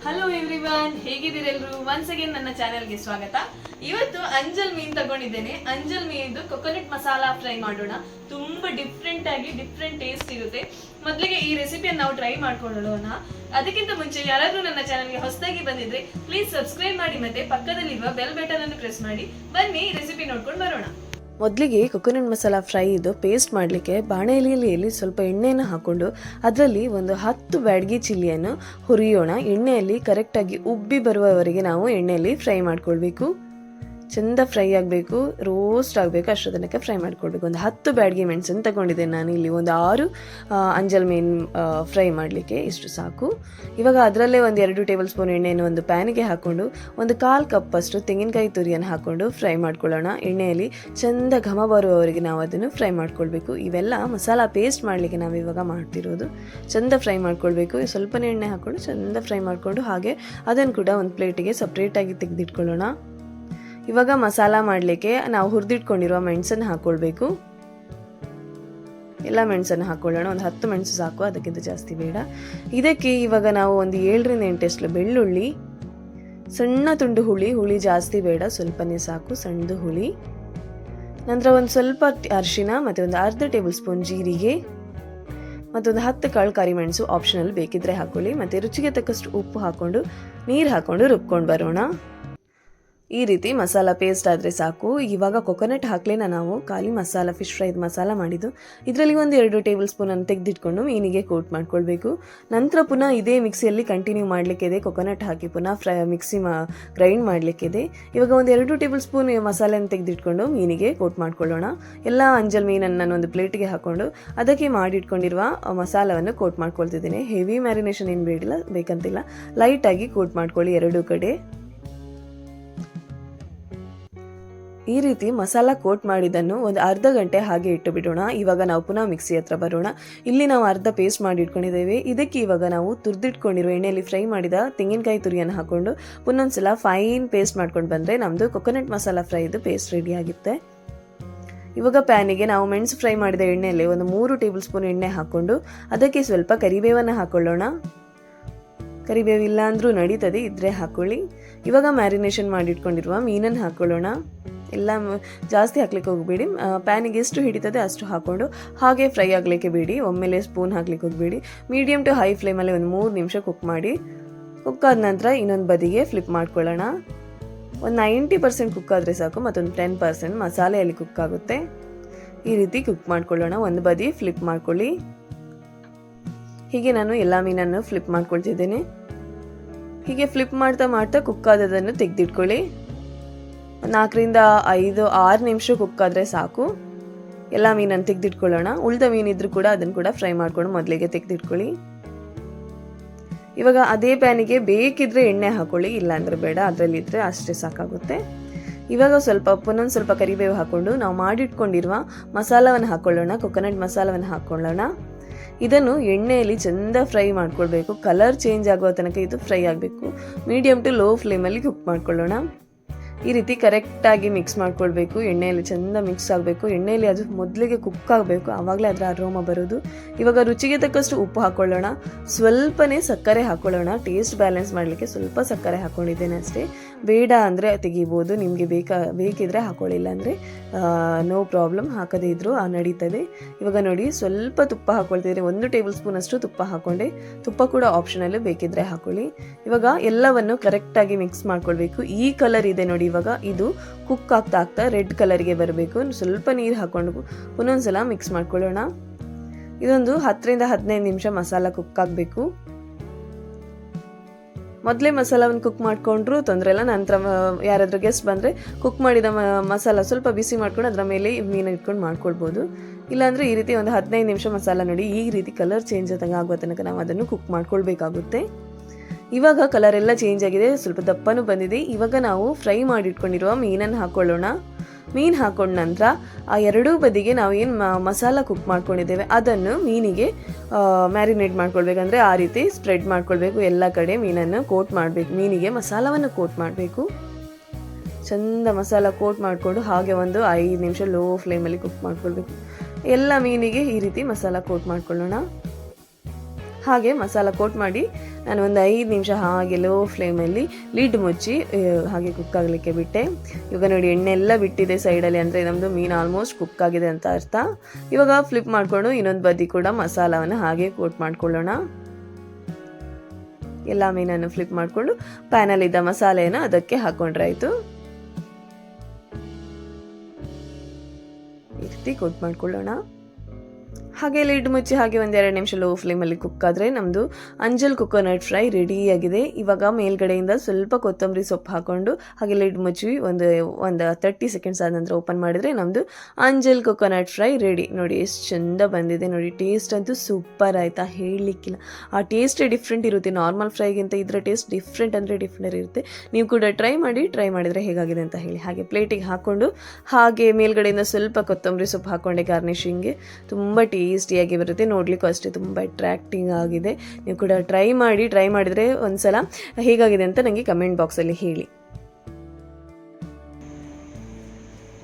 Hello everyone, ಹೇಗಿದ್ದೀರೆಲ್ಲರೂ? Once again ನನ್ನ ಚಾನೆಲ್ಗೆ ಸ್ವಾಗತ. ಇವತ್ತು ಅಂಜಲ್ ಮೀನ್ ತಗೊಂಡಿದ್ದೇನೆ. ಅಂಜಲ್ ಮೀನಿದ್ದು ಕೊಕೊನಟ್ ಮಸಾಲಾ ಫ್ರೈ ಮಾಡೋಣ. ತುಂಬಾ ಡಿಫ್ರೆಂಟ್ ಟೇಸ್ಟ್ ಇರುತ್ತೆ. ಮೊದಲಿಗೆ ಈ ರೆಸಿಪಿಯನ್ನು ನಾವು ಟ್ರೈ ಮಾಡ್ಕೊಳ್ಳೋಣ. ಅದಕ್ಕಿಂತ ಮುಂಚೆ ಯಾರಾದ್ರೂ ನನ್ನ ಚಾನೆಲ್ಗೆ ಹೊಸದಾಗಿ ಬಂದಿದ್ರೆ ಪ್ಲೀಸ್ ಸಬ್ಸ್ಕ್ರೈಬ್ ಮಾಡಿ, ಮತ್ತೆ ಪಕ್ಕದಲ್ಲಿರುವ ಬೆಲ್ ಬಟನ್ ಅನ್ನು ಪ್ರೆಸ್ ಮಾಡಿ. ಬನ್ನಿ ರೆಸಿಪಿ ನೋಡ್ಕೊಂಡು ಬರೋಣ. ಮೊದಲಿಗೆ ಕೊಕೊನಟ್ ಮಸಾಲ ಫ್ರೈ ಇದು ಪೇಸ್ಟ್ ಮಾಡಲಿಕ್ಕೆ ಬಾಣಲೆಯಲ್ಲಿ ಸ್ವಲ್ಪ ಎಣ್ಣೆಯನ್ನು ಹಾಕ್ಕೊಂಡು ಅದರಲ್ಲಿ ಒಂದು 10 ಬ್ಯಾಡಗಿ ಚಿಲ್ಲಿಯನ್ನು ಹುರಿಯೋಣ. ಎಣ್ಣೆಯಲ್ಲಿ ಕರೆಕ್ಟಾಗಿ ಉಬ್ಬಿ ಬರುವವರೆಗೆ ನಾವು ಎಣ್ಣೆಯಲ್ಲಿ ಫ್ರೈ ಮಾಡ್ಕೊಳ್ಬೇಕು. ಚೆಂದ ಫ್ರೈ ಆಗಬೇಕು, ರೋಸ್ಟ್ ಆಗಬೇಕು, ಅಷ್ಟರ ತನಕ ಫ್ರೈ ಮಾಡ್ಕೊಳ್ಬೇಕು. ಒಂದು 10 ಬ್ಯಾಡಗಿ ಮೆಣಸನ್ನು ತಗೊಂಡಿದ್ದೇನೆ ನಾನು ಇಲ್ಲಿ. ಒಂದು 6 ಅಂಜಲ್ ಮೀನು ಫ್ರೈ ಮಾಡಲಿಕ್ಕೆ ಇಷ್ಟು ಸಾಕು. ಇವಾಗ ಅದರಲ್ಲೇ ಒಂದು 2 ಟೇಬಲ್ ಸ್ಪೂನ್ ಎಣ್ಣೆಯನ್ನು ಒಂದು ಪ್ಯಾನಿಗೆ ಹಾಕ್ಕೊಂಡು ಒಂದು 1/4 ಕಪ್ ಅಷ್ಟು ತೆಂಗಿನಕಾಯಿ ತುರಿಯನ್ನು ಹಾಕ್ಕೊಂಡು ಫ್ರೈ ಮಾಡ್ಕೊಳ್ಳೋಣ. ಎಣ್ಣೆಯಲ್ಲಿ ಚೆಂದ ಘಮ ಬರುವವರೆಗೆ ನಾವು ಅದನ್ನು ಫ್ರೈ ಮಾಡ್ಕೊಳ್ಬೇಕು. ಇವೆಲ್ಲ ಮಸಾಲ ಪೇಸ್ಟ್ ಮಾಡಲಿಕ್ಕೆ ನಾವು ಇವಾಗ ಮಾಡ್ತಿರೋದು. ಚೆಂದ ಫ್ರೈ ಮಾಡ್ಕೊಳ್ಬೇಕು. ಸ್ವಲ್ಪನೇ ಎಣ್ಣೆ ಹಾಕ್ಕೊಂಡು ಚೆಂದ ಫ್ರೈ ಮಾಡಿಕೊಂಡು ಹಾಗೆ ಅದನ್ನು ಕೂಡ ಒಂದು ಪ್ಲೇಟಿಗೆ ಸಪ್ರೇಟಾಗಿ ತೆಗೆದಿಟ್ಕೊಳ್ಳೋಣ. ಇವಾಗ ಮಸಾಲ ಮಾಡಲಿಕ್ಕೆ ನಾವು ಹುರಿದಿಟ್ಕೊಂಡಿರುವ ಮೆಣಸನ್ನು ಹಾಕ್ಕೊಳ್ಬೇಕು. ಎಲ್ಲ ಮೆಣಸನ್ನು ಹಾಕ್ಕೊಳ್ಳೋಣ. ಒಂದು 10 ಮೆಣಸು ಸಾಕು, ಅದಕ್ಕಿಂತ ಜಾಸ್ತಿ ಬೇಡ. ಇದಕ್ಕೆ ಇವಾಗ ನಾವು ಒಂದು 7ರಿಂದ 8 ಬೆಳ್ಳುಳ್ಳಿ, ಸಣ್ಣ ತುಂಡು ಹುಳಿ ಜಾಸ್ತಿ ಬೇಡ, ಸ್ವಲ್ಪನೇ ಸಾಕು, ಸಣ್ಣದು ಹುಳಿ. ನಂತರ ಒಂದು ಸ್ವಲ್ಪ ಅರಿಶಿನ ಮತ್ತು ಒಂದು ಅರ್ಧ ಟೇಬಲ್ ಸ್ಪೂನ್ ಜೀರಿಗೆ ಮತ್ತೊಂದು 10 ಕಾಳು ಕರಿಮೆಣಸು, ಆಪ್ಷನಲ್, ಬೇಕಿದ್ರೆ ಹಾಕೊಳ್ಳಿ. ಮತ್ತು ರುಚಿಗೆ ತಕ್ಕಷ್ಟು ಉಪ್ಪು ಹಾಕ್ಕೊಂಡು ನೀರು ಹಾಕ್ಕೊಂಡು ರುಬ್ಕೊಂಡು ಬರೋಣ. ಈ ರೀತಿ ಮಸಾಲ ಪೇಸ್ಟ್ ಆದರೆ ಸಾಕು. ಇವಾಗ ಕೊಕೊನಟ್ ಹಾಕಲಿನ ನಾವು ಖಾಲಿ ಮಸಾಲ ಫಿಶ್ ಫ್ರೈದು ಮಸಾಲ ಮಾಡಿದ್ದು ಇದರಲ್ಲಿ ಒಂದು 2 ಟೇಬಲ್ ಸ್ಪೂನನ್ನು ತೆಗೆದಿಟ್ಕೊಂಡು ಮೀನಿಗೆ ಕೋಟ್ ಮಾಡ್ಕೊಳ್ಬೇಕು. ನಂತರ ಪುನಃ ಇದೇ ಮಿಕ್ಸಿಯಲ್ಲಿ ಕಂಟಿನ್ಯೂ ಮಾಡಲಿಕ್ಕಿದೆ. ಕೊಕೊನಟ್ ಹಾಕಿ ಪುನಃ ಗ್ರೈಂಡ್ ಮಾಡಲಿಕ್ಕಿದೆ. ಇವಾಗ ಒಂದು 2 ಟೇಬಲ್ ಸ್ಪೂನ್ ಮಸಾಲೆಯನ್ನು ತೆಗೆದಿಟ್ಕೊಂಡು ಮೀನಿಗೆ ಕೋಟ್ ಮಾಡ್ಕೊಳ್ಳೋಣ. ಎಲ್ಲ ಅಂಜಲ್ ಮೀನನ್ನು ನಾನು ಒಂದು ಪ್ಲೇಟಿಗೆ ಹಾಕ್ಕೊಂಡು ಅದಕ್ಕೆ ಮಾಡಿಟ್ಕೊಂಡಿರುವ ಮಸಾಲವನ್ನು ಕೋಟ್ ಮಾಡ್ಕೊಳ್ತಿದ್ದೀನಿ. ಹೆವಿ ಮ್ಯಾರಿನೇಷನ್ ಏನು ಬೇಕಂತಿಲ್ಲ, ಲೈಟಾಗಿ ಕೋಟ್ ಮಾಡ್ಕೊಳ್ಳಿ 2 ಕಡೆ. ಈ ರೀತಿ ಮಸಾಲ ಕೋಟ್ ಮಾಡಿದ್ದನ್ನು ಒಂದು ಅರ್ಧ ಗಂಟೆ ಹಾಗೆ ಇಟ್ಟು ಬಿಡೋಣ. ಇವಾಗ ನಾವು ಪುನಃ ಮಿಕ್ಸಿ ಹತ್ರ ಬರೋಣ. ಇಲ್ಲಿ ನಾವು ಅರ್ಧ ಪೇಸ್ಟ್ ಮಾಡಿ ಇಟ್ಕೊಂಡಿದ್ದೇವೆ. ಇದಕ್ಕೆ ಇವಾಗ ನಾವು ತುರಿದಿಟ್ಕೊಂಡಿರೋ ಎಣ್ಣೆಯಲ್ಲಿ ಫ್ರೈ ಮಾಡಿದ ತೆಂಗಿನಕಾಯಿ ತುರಿಯನ್ನು ಹಾಕ್ಕೊಂಡು ಪುನೊಂದ್ಸಲ ಫೈನ್ ಪೇಸ್ಟ್ ಮಾಡ್ಕೊಂಡು ಬಂದರೆ ನಮ್ಮದು ಕೊಕೊನಟ್ ಮಸಾಲ ಫ್ರೈದು ಪೇಸ್ಟ್ ರೆಡಿ ಆಗುತ್ತೆ. ಇವಾಗ ಪ್ಯಾನಿಗೆ ನಾವು ಮೆಣಸು ಫ್ರೈ ಮಾಡಿದ ಎಣ್ಣೆಯಲ್ಲಿ ಒಂದು 3 ಟೇಬಲ್ ಸ್ಪೂನ್ ಎಣ್ಣೆ ಹಾಕ್ಕೊಂಡು ಅದಕ್ಕೆ ಸ್ವಲ್ಪ ಕರಿಬೇವನ್ನು ಹಾಕ್ಕೊಳ್ಳೋಣ. ಕರಿಬೇವು ಇಲ್ಲ ಅಂದರೂ ನಡೀತದೆ, ಇದ್ರೆ ಹಾಕ್ಕೊಳ್ಳಿ. ಇವಾಗ ಮ್ಯಾರಿನೇಷನ್ ಮಾಡಿಟ್ಕೊಂಡಿರುವ ಮೀನನ್ನು ಹಾಕ್ಕೊಳ್ಳೋಣ. ಎಲ್ಲ ಜಾಸ್ತಿ ಹಾಕ್ಲಿಕ್ಕೆ ಹೋಗಬೇಡಿ, ಪ್ಯಾನಿಗೆ ಎಷ್ಟು ಹಿಡಿತದೆ ಅಷ್ಟು ಹಾಕ್ಕೊಂಡು ಹಾಗೆ ಫ್ರೈ ಆಗಲಿಕ್ಕೆ ಬೇಡಿ. ಒಮ್ಮೆಲೆ ಸ್ಪೂನ್ ಹಾಕ್ಲಿಕ್ಕೆ ಹೋಗಬೇಡಿ. ಮೀಡಿಯಮ್ ಟು ಹೈ ಫ್ಲೇಮಲ್ಲಿ ಒಂದು 3 ನಿಮಿಷ ಕುಕ್ ಮಾಡಿ. ಕುಕ್ ಆದ ನಂತರ ಇನ್ನೊಂದು ಬದಿಗೆ ಫ್ಲಿಪ್ ಮಾಡ್ಕೊಳ್ಳೋಣ. ಒಂದು 90% ಕುಕ್ ಆದರೆ ಸಾಕು, ಮತ್ತೊಂದು 10% ಮಸಾಲೆಯಲ್ಲಿ ಕುಕ್ ಆಗುತ್ತೆ. ಈ ರೀತಿ ಕುಕ್ ಮಾಡ್ಕೊಳ್ಳೋಣ. ಒಂದು ಬದಿ ಫ್ಲಿಪ್ ಮಾಡ್ಕೊಳ್ಳಿ. ಹೀಗೆ ನಾನು ಎಲ್ಲ ಮೀನನ್ನು ಫ್ಲಿಪ್ ಮಾಡ್ಕೊಳ್ತಿದ್ದೇನೆ. ಹೀಗೆ ಫ್ಲಿಪ್ ಮಾಡ್ತಾ ಕುಕ್ ಆದದನ್ನು ತೆಗೆದಿಟ್ಕೊಳ್ಳಿ. 4ರಿಂದ 5-6 ನಿಮಿಷ ಕುಕ್ ಆದರೆ ಸಾಕು. ಎಲ್ಲ ಮೀನನ್ನು ತೆಗೆದಿಟ್ಕೊಳ್ಳೋಣ. ಉಳಿದ ಮೀನಿದ್ರು ಕೂಡ ಅದನ್ನು ಕೂಡ ಫ್ರೈ ಮಾಡ್ಕೊಂಡು ಮೊದಲಿಗೆ ತೆಗೆದಿಟ್ಕೊಳ್ಳಿ. ಇವಾಗ ಅದೇ ಪ್ಯಾನಿಗೆ ಬೇಕಿದ್ರೆ ಎಣ್ಣೆ ಹಾಕೊಳ್ಳಿ, ಇಲ್ಲಾಂದ್ರೆ ಬೇಡ, ಅದರಲ್ಲಿ ಇದ್ರೆ ಅಷ್ಟೇ ಸಾಕಾಗುತ್ತೆ. ಇವಾಗ ಪುನಃ ಸ್ವಲ್ಪ ಕರಿಬೇವು ಹಾಕ್ಕೊಂಡು ನಾವು ಮಾಡಿಟ್ಕೊಂಡಿರುವ ಮಸಾಲವನ್ನು ಹಾಕ್ಕೊಳ್ಳೋಣ. ಕೊಕೊನಟ್ ಮಸಾಲವನ್ನು ಹಾಕ್ಕೊಳ್ಳೋಣ. ಇದನ್ನು ಎಣ್ಣೆಯಲ್ಲಿ ಚೆಂದ ಫ್ರೈ ಮಾಡ್ಕೊಳ್ಬೇಕು. ಕಲರ್ ಚೇಂಜ್ ಆಗುವ ತನಕ ಇದು ಫ್ರೈ ಆಗಬೇಕು. ಮೀಡಿಯಮ್ ಟು ಲೋ ಫ್ಲೇಮಲ್ಲಿ ಕುಕ್ ಮಾಡ್ಕೊಳ್ಳೋಣ. ಈ ರೀತಿ ಕರೆಕ್ಟಾಗಿ ಮಿಕ್ಸ್ ಮಾಡ್ಕೊಳ್ಬೇಕು. ಎಣ್ಣೆಯಲ್ಲಿ ಚೆಂದ ಮಿಕ್ಸ್ ಆಗಬೇಕು. ಎಣ್ಣೆಯಲ್ಲಿ ಅದು ಮೊದಲಿಗೆ ಕುಕ್ ಆಗಬೇಕು, ಆವಾಗಲೇ ಅದರ ಅರೋಮ ಬರೋದು. ಇವಾಗ ರುಚಿಗೆ ತಕ್ಕಷ್ಟು ಉಪ್ಪು ಹಾಕ್ಕೊಳ್ಳೋಣ. ಸ್ವಲ್ಪನೇ ಸಕ್ಕರೆ ಹಾಕ್ಕೊಳ್ಳೋಣ. ಟೇಸ್ಟ್ ಬ್ಯಾಲೆನ್ಸ್ ಮಾಡಲಿಕ್ಕೆ ಸ್ವಲ್ಪ ಸಕ್ಕರೆ ಹಾಕ್ಕೊಂಡಿದ್ದೇನೆ ಅಷ್ಟೇ. ಬೇಡ ಅಂದರೆ ತೆಗಿಬೋದು, ನಿಮಗೆ ಬೇಕಿದ್ರೆ ಹಾಕ್ಕೊಳ್ಳಿಲ್ಲ ಅಂದರೆ ನೋ ಪ್ರಾಬ್ಲಮ್, ಹಾಕದೇ ಇದ್ದರೂ ನಡೀತದೆ. ಇವಾಗ ನೋಡಿ, ಸ್ವಲ್ಪ ತುಪ್ಪ ಹಾಕ್ಕೊಳ್ತಿದ್ರೆ 1 ಟೇಬಲ್ ಸ್ಪೂನ್ ಅಷ್ಟು ತುಪ್ಪ ಹಾಕ್ಕೊಂಡೆ. ತುಪ್ಪ ಕೂಡ ಆಪ್ಷನಲ್ಲೂ, ಬೇಕಿದ್ರೆ ಹಾಕ್ಕೊಳ್ಳಿ. ಇವಾಗ ಎಲ್ಲವನ್ನು ಕರೆಕ್ಟಾಗಿ ಮಿಕ್ಸ್ ಮಾಡ್ಕೊಳ್ಬೇಕು. ಈ ಕಲರ್ ಇದೆ ನೋಡಿ, ಇವಾಗ ಇದು ಕುಕ್ ಆಗ್ತಾ ರೆಡ್ ಕಲರ್ಗೆ ಬರಬೇಕು. ಸ್ವಲ್ಪ ನೀರು ಹಾಕ್ಕೊಂಡು ಒಂದೊಂದ್ಸಲ ಮಿಕ್ಸ್ ಮಾಡ್ಕೊಳ್ಳೋಣ. ಇದೊಂದು 10ರಿಂದ 15 ನಿಮಿಷ ಮಸಾಲ ಕುಕ್ ಆಗಬೇಕು. ಮೊದಲೇ ಮಸಾಲವನ್ನು ಕುಕ್ ಮಾಡಿಕೊಂಡ್ರು ತೊಂದರೆ ಇಲ್ಲ. ನಂತರ ಯಾರಾದರೂ ಗೆಸ್ಟ್ ಬಂದರೆ ಕುಕ್ ಮಾಡಿದ ಮಸಾಲ ಸ್ವಲ್ಪ ಬಿಸಿ ಮಾಡ್ಕೊಂಡು ಅದರ ಮೇಲೆ ಮೀನು ಇಟ್ಕೊಂಡು ಮಾಡ್ಕೊಳ್ಬೋದು. ಇಲ್ಲಾಂದರೆ ಈ ರೀತಿ ಒಂದು 15 ನಿಮಿಷ ಮಸಾಲ ನೋಡಿ ಈ ರೀತಿ ಕಲರ್ ಚೇಂಜ್ ಆಗುವ ತನಕ ನಾವು ಅದನ್ನು ಕುಕ್ ಮಾಡ್ಕೊಳ್ಬೇಕಾಗುತ್ತೆ. ಇವಾಗ ಕಲರ್ ಎಲ್ಲ ಚೇಂಜ್ ಆಗಿದೆ, ಸ್ವಲ್ಪ ದಪ್ಪನೂ ಬಂದಿದೆ. ಇವಾಗ ನಾವು ಫ್ರೈ ಮಾಡಿಟ್ಕೊಂಡಿರುವ ಮೀನನ್ನು ಹಾಕ್ಕೊಳ್ಳೋಣ. ಮೀನು ಹಾಕೊಂಡ ನಂತರ ಆ 2 ಬದಿಗೆ ನಾವು ಏನು ಮಸಾಲ ಕುಕ್ ಮಾಡ್ಕೊಂಡಿದ್ದೇವೆ ಅದನ್ನು ಮೀನಿಗೆ ಮ್ಯಾರಿನೇಟ್ ಮಾಡ್ಕೊಳ್ಬೇಕಂದ್ರೆ ಆ ರೀತಿ ಸ್ಪ್ರೆಡ್ ಮಾಡ್ಕೊಳ್ಬೇಕು. ಎಲ್ಲ ಕಡೆ ಮೀನನ್ನು ಕೋಟ್ ಮಾಡಬೇಕು. ಮೀನಿಗೆ ಮಸಾಲವನ್ನು ಕೋಟ್ ಮಾಡಬೇಕು. ಚಂದ ಮಸಾಲ ಕೋಟ್ ಮಾಡಿಕೊಂಡು ಹಾಗೆ ಒಂದು 5 ನಿಮಿಷ ಲೋ ಫ್ಲೇಮಲ್ಲಿ ಕುಕ್ ಮಾಡ್ಕೊಳ್ಬೇಕು. ಎಲ್ಲ ಮೀನಿಗೆ ಈ ರೀತಿ ಮಸಾಲ ಕೋಟ್ ಮಾಡ್ಕೊಳ್ಳೋಣ. ಹಾಗೆ ಮಸಾಲ ಕೋಟ್ ಮಾಡಿ ನಾನು ಒಂದು 5 ನಿಮಿಷ ಹಾಗೆ ಲೋ ಫ್ಲೇಮಲ್ಲಿ ಲಿಡ್ ಮುಚ್ಚಿ ಹಾಗೆ ಕುಕ್ ಆಗಲಿಕ್ಕೆ ಬಿಟ್ಟೆ. ಇವಾಗ ನೋಡಿ ಎಣ್ಣೆ ಎಲ್ಲ ಬಿಟ್ಟಿದೆ ಸೈಡಲ್ಲಿ, ಅಂದರೆ ನಮ್ಮದು ಮೀನು ಆಲ್ಮೋಸ್ಟ್ ಕುಕ್ ಆಗಿದೆ ಅಂತ ಅರ್ಥ. ಇವಾಗ ಫ್ಲಿಪ್ ಮಾಡಿಕೊಂಡು ಇನ್ನೊಂದು ಬದಿ ಕೂಡ ಮಸಾಲವನ್ನು ಹಾಗೆ ಕೋಟ್ ಮಾಡ್ಕೊಳ್ಳೋಣ. ಎಲ್ಲ ಮೀನನ್ನು ಫ್ಲಿಪ್ ಮಾಡಿಕೊಂಡು ಪ್ಯಾನಲ್ಲಿದ್ದ ಮಸಾಲೆಯನ್ನು ಅದಕ್ಕೆ ಹಾಕೊಂಡ್ರೆ ಆಯಿತು. ಈ ರೀತಿ ಕೋಟ್ ಮಾಡ್ಕೊಳ್ಳೋಣ. ಹಾಗೆ ಲಿಡ್ ಮುಚ್ಚಿ ಹಾಗೆ 1-2 ನಿಮಿಷ ಲೋ ಫ್ಲೇಮಲ್ಲಿ ಕುಕ್ ಆದರೆ ನಮ್ಮದು ಅಂಜಲ್ ಕೊಕೊನಟ್ ಫ್ರೈ ರೆಡಿಯಾಗಿದೆ. ಇವಾಗ ಮೇಲ್ಗಡೆಯಿಂದ ಸ್ವಲ್ಪ ಕೊತ್ತಂಬರಿ ಸೊಪ್ಪು ಹಾಕ್ಕೊಂಡು ಹಾಗೆ ಲಿಡ್ ಮುಚ್ಚಿ ಒಂದು 30 ಸೆಕೆಂಡ್ಸ್ ಆದ ನಂತರ ಓಪನ್ ಮಾಡಿದರೆ ನಮ್ಮದು ಅಂಜಲ್ ಕೊಕೊನಟ್ ಫ್ರೈ ರೆಡಿ. ನೋಡಿ ಎಷ್ಟು ಚೆಂದ ಬಂದಿದೆ ನೋಡಿ. ಟೇಸ್ಟ್ ಅಂತೂ ಸೂಪರ್ ಆಯಿತಾ, ಹೇಳಲಿಕ್ಕಿಲ್ಲ. ಆ ಟೇಸ್ಟೇ ಡಿಫ್ರೆಂಟ್ ಇರುತ್ತೆ, ನಾರ್ಮಲ್ ಫ್ರೈಗಿಂತ ಇದರ ಟೇಸ್ಟ್ ಡಿಫ್ರೆಂಟ್ ಅಂದರೆ ಡಿಫ್ರೆಂಟ್ ಇರುತ್ತೆ. ನೀವು ಕೂಡ ಟ್ರೈ ಮಾಡಿದರೆ ಹೇಗಾಗಿದೆ ಅಂತ ಹೇಳಿ. ಹಾಗೆ ಪ್ಲೇಟಿಗೆ ಹಾಕ್ಕೊಂಡು ಹಾಗೆ ಮೇಲ್ಗಡೆಯಿಂದ ಸ್ವಲ್ಪ ಕೊತ್ತಂಬರಿ ಸೊಪ್ಪು ಹಾಕ್ಕೊಂಡೆ ಗಾರ್ನಿಶಿಂಗ್ಗೆ. ತುಂಬ ಟೇಸ್ಟಿಯಾಗಿ ಬರುತ್ತೆ, ನೋಡಲಿಕ್ಕೂ ಅಷ್ಟೇ ತುಂಬ ಅಟ್ರಾಕ್ಟಿಂಗ್ ಆಗಿದೆ. ನೀವು ಕೂಡ ಟ್ರೈ ಮಾಡಿದರೆ ಒಂದ್ಸಲ ಹೇಗಾಗಿದೆ ಅಂತ ನನಗೆ ಕಮೆಂಟ್ ಬಾಕ್ಸಲ್ಲಿ ಹೇಳಿ.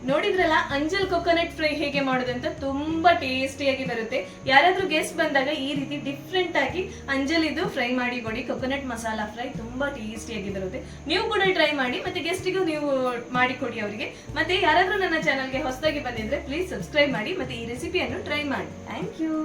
ನೋಡಿದ್ರಲ್ಲ ಅಂಜಲ್ ಕೊಕೊನಟ್ ಫ್ರೈ ಹೇಗೆ ಮಾಡೋದಂತ, ತುಂಬಾ ಟೇಸ್ಟಿಯಾಗಿ ಬರುತ್ತೆ. ಯಾರಾದ್ರೂ ಗೆಸ್ಟ್ ಬಂದಾಗ ಈ ರೀತಿ ಡಿಫ್ರೆಂಟ್ ಆಗಿ ಅಂಜಲ್ ಇದು ಫ್ರೈ ಮಾಡಿ ಕೊಡಿ. ಕೊಕೊನಟ್ ಮಸಾಲಾ ಫ್ರೈ ತುಂಬಾ ಟೇಸ್ಟಿಯಾಗಿ ಬರುತ್ತೆ. ನೀವು ಕೂಡ ಟ್ರೈ ಮಾಡಿ, ಮತ್ತೆ ಗೆಸ್ಟಿಗೂ ನೀವು ಮಾಡಿಕೊಡಿ ಅವರಿಗೆ. ಮತ್ತೆ ಯಾರಾದ್ರೂ ನನ್ನ ಚಾನಲ್ಗೆ ಹೊಸದಾಗಿ ಬಂದಿದ್ರೆ ಪ್ಲೀಸ್ ಸಬ್ಸ್ಕ್ರೈಬ್ ಮಾಡಿ, ಮತ್ತೆ ಈ ರೆಸಿಪಿಯನ್ನು ಟ್ರೈ ಮಾಡಿ. Thank you.